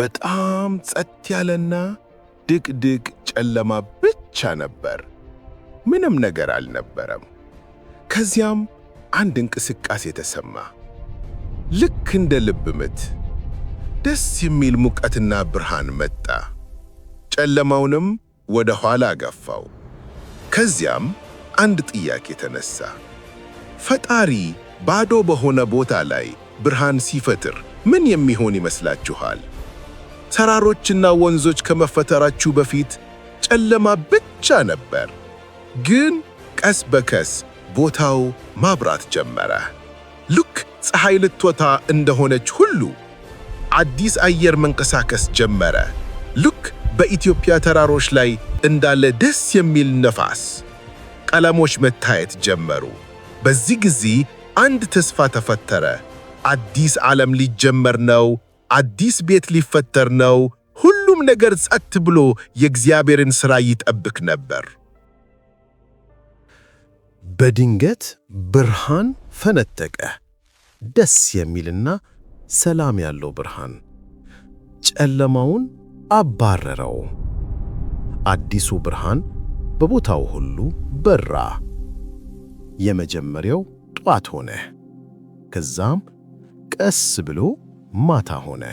በጣም ጸጥ ያለና ድቅድቅ ጨለማ ብቻ ነበር። ምንም ነገር አልነበረም። ከዚያም አንድ እንቅስቃሴ ተሰማ። ልክ እንደ ልብ ምት ደስ የሚል ሙቀትና ብርሃን መጣ። ጨለማውንም ወደ ኋላ ገፋው። ከዚያም አንድ ጥያቄ ተነሳ። ፈጣሪ ባዶ በሆነ ቦታ ላይ ብርሃን ሲፈጥር ምን የሚሆን ይመስላችኋል? ተራሮችና ወንዞች ከመፈጠራቸው በፊት ጨለማ ብቻ ነበር። ግን ቀስ በቀስ ቦታው ማብራት ጀመረ። ልክ ፀሐይ ልትወጣ እንደሆነች ሁሉ አዲስ አየር መንቀሳቀስ ጀመረ። ልክ በኢትዮጵያ ተራሮች ላይ እንዳለ ደስ የሚል ነፋስ ቀለሞች መታየት ጀመሩ። በዚህ ጊዜ አንድ ተስፋ ተፈጠረ። አዲስ ዓለም ሊጀመር ነው። አዲስ ቤት ሊፈጠር ነው። ሁሉም ነገር ጸጥ ብሎ የእግዚአብሔርን ሥራ ይጠብቅ ነበር። በድንገት ብርሃን ፈነጠቀ። ደስ የሚልና ሰላም ያለው ብርሃን ጨለማውን አባረረው። አዲሱ ብርሃን በቦታው ሁሉ በራ። የመጀመሪያው ጧት ሆነ። ከዛም ቀስ ብሎ ማታ ሆነ።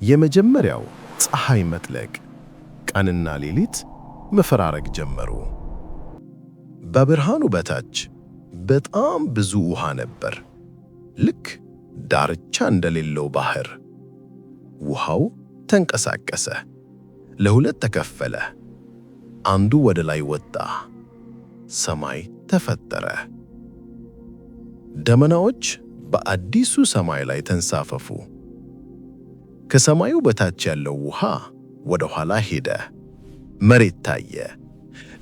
የመጀመሪያው ፀሐይ መጥለቅ፣ ቀንና ሌሊት መፈራረቅ ጀመሩ። በብርሃኑ በታች በጣም ብዙ ውሃ ነበር፣ ልክ ዳርቻ እንደሌለው ባህር። ውሃው ተንቀሳቀሰ፣ ለሁለት ተከፈለ። አንዱ ወደ ላይ ወጣ፣ ሰማይ ተፈጠረ። ደመናዎች በአዲሱ ሰማይ ላይ ተንሳፈፉ። ከሰማዩ በታች ያለው ውሃ ወደ ኋላ ሄደ። መሬት ታየ፣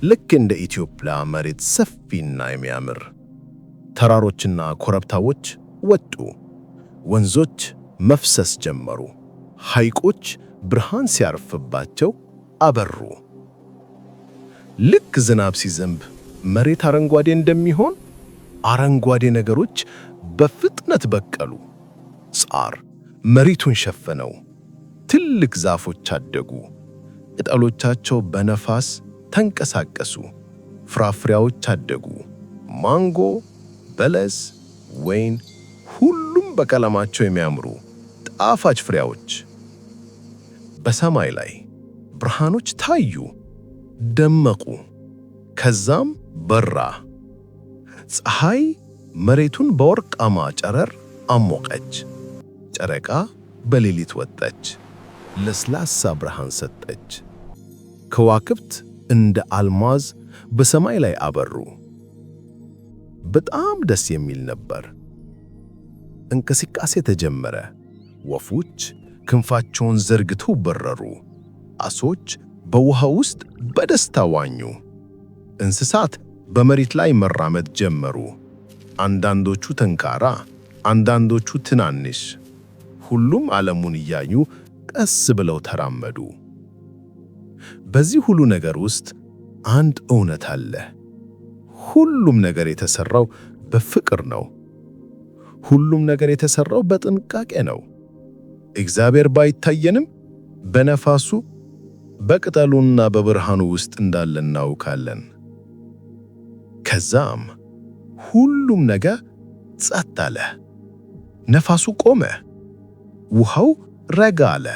ልክ እንደ ኢትዮጵያ መሬት ሰፊና የሚያምር። ተራሮችና ኮረብታዎች ወጡ። ወንዞች መፍሰስ ጀመሩ። ሐይቆች ብርሃን ሲያርፍባቸው አበሩ። ልክ ዝናብ ሲዘንብ መሬት አረንጓዴ እንደሚሆን አረንጓዴ ነገሮች በፍጥነት በቀሉ። ሣር መሬቱን ሸፈነው። ትልቅ ዛፎች አደጉ። ቅጠሎቻቸው በነፋስ ተንቀሳቀሱ። ፍራፍሬዎች አደጉ። ማንጎ፣ በለስ፣ ወይን፣ ሁሉም በቀለማቸው የሚያምሩ ጣፋጭ ፍሬዎች። በሰማይ ላይ ብርሃኖች ታዩ፣ ደመቁ። ከዛም በራ። ፀሐይ መሬቱን በወርቃማ ጨረር አሞቀች። ጨረቃ በሌሊት ወጣች፣ ለስላሳ ብርሃን ሰጠች። ከዋክብት እንደ አልማዝ በሰማይ ላይ አበሩ። በጣም ደስ የሚል ነበር። እንቅስቃሴ ተጀመረ። ወፎች ክንፋቸውን ዘርግተው በረሩ። ዓሦች በውሃ ውስጥ በደስታ ዋኙ። እንስሳት በመሬት ላይ መራመድ ጀመሩ። አንዳንዶቹ ጠንካራ፣ አንዳንዶቹ ትናንሽ። ሁሉም ዓለሙን እያዩ ቀስ ብለው ተራመዱ። በዚህ ሁሉ ነገር ውስጥ አንድ እውነት አለ። ሁሉም ነገር የተሰራው በፍቅር ነው። ሁሉም ነገር የተሰራው በጥንቃቄ ነው። እግዚአብሔር ባይታየንም በነፋሱ በቅጠሉና በብርሃኑ ውስጥ እንዳለ እናውቃለን። ከዛም ሁሉም ነገር ጸጥ አለ። ነፋሱ ቆመ። ውሃው ረጋ አለ።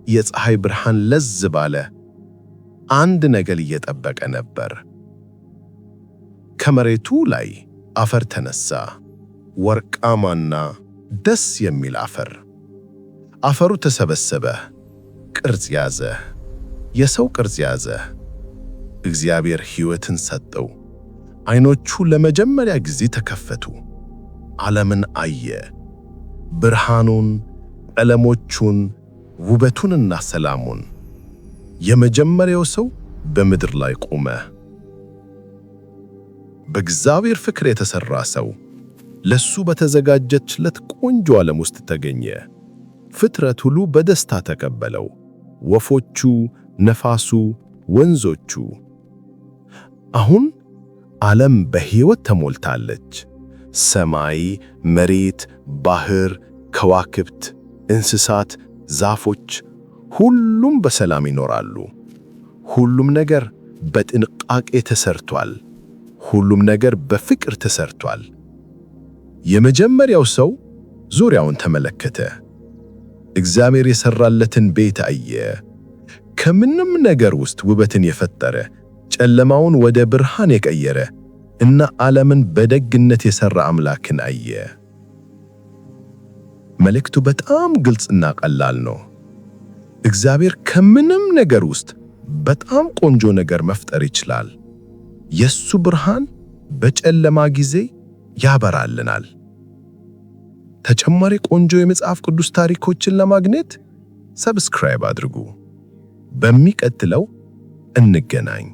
የፀሐይ ብርሃን ለዝብ አለ። አንድ ነገር እየጠበቀ ነበር። ከመሬቱ ላይ አፈር ተነሳ። ወርቃማና ደስ የሚል አፈር። አፈሩ ተሰበሰበ፣ ቅርጽ ያዘ። የሰው ቅርጽ ያዘ። እግዚአብሔር ሕይወትን ሰጠው። ዓይኖቹ ለመጀመሪያ ጊዜ ተከፈቱ። ዓለምን አየ። ብርሃኑን፣ ቀለሞቹን፣ ውበቱንና ሰላሙን። የመጀመሪያው ሰው በምድር ላይ ቆመ። በእግዚአብሔር ፍቅር የተሠራ ሰው ለሱ በተዘጋጀችለት ቆንጆ ዓለም ውስጥ ተገኘ። ፍጥረት ሁሉ በደስታ ተቀበለው። ወፎቹ፣ ነፋሱ፣ ወንዞቹ። አሁን ዓለም በሕይወት ተሞልታለች። ሰማይ፣ መሬት፣ ባህር፣ ከዋክብት፣ እንስሳት ዛፎች፣ ሁሉም በሰላም ይኖራሉ። ሁሉም ነገር በጥንቃቄ ተሰርቷል። ሁሉም ነገር በፍቅር ተሰርቷል። የመጀመሪያው ሰው ዙሪያውን ተመለከተ። እግዚአብሔር የሰራለትን ቤት አየ። ከምንም ነገር ውስጥ ውበትን የፈጠረ፣ ጨለማውን ወደ ብርሃን የቀየረ እና ዓለምን በደግነት የሰራ አምላክን አየ። መልእክቱ በጣም ግልጽና ቀላል ነው። እግዚአብሔር ከምንም ነገር ውስጥ በጣም ቆንጆ ነገር መፍጠር ይችላል። የሱ ብርሃን በጨለማ ጊዜ ያበራልናል። ተጨማሪ ቆንጆ የመጽሐፍ ቅዱስ ታሪኮችን ለማግኘት ሰብስክራይብ አድርጉ። በሚቀጥለው እንገናኝ።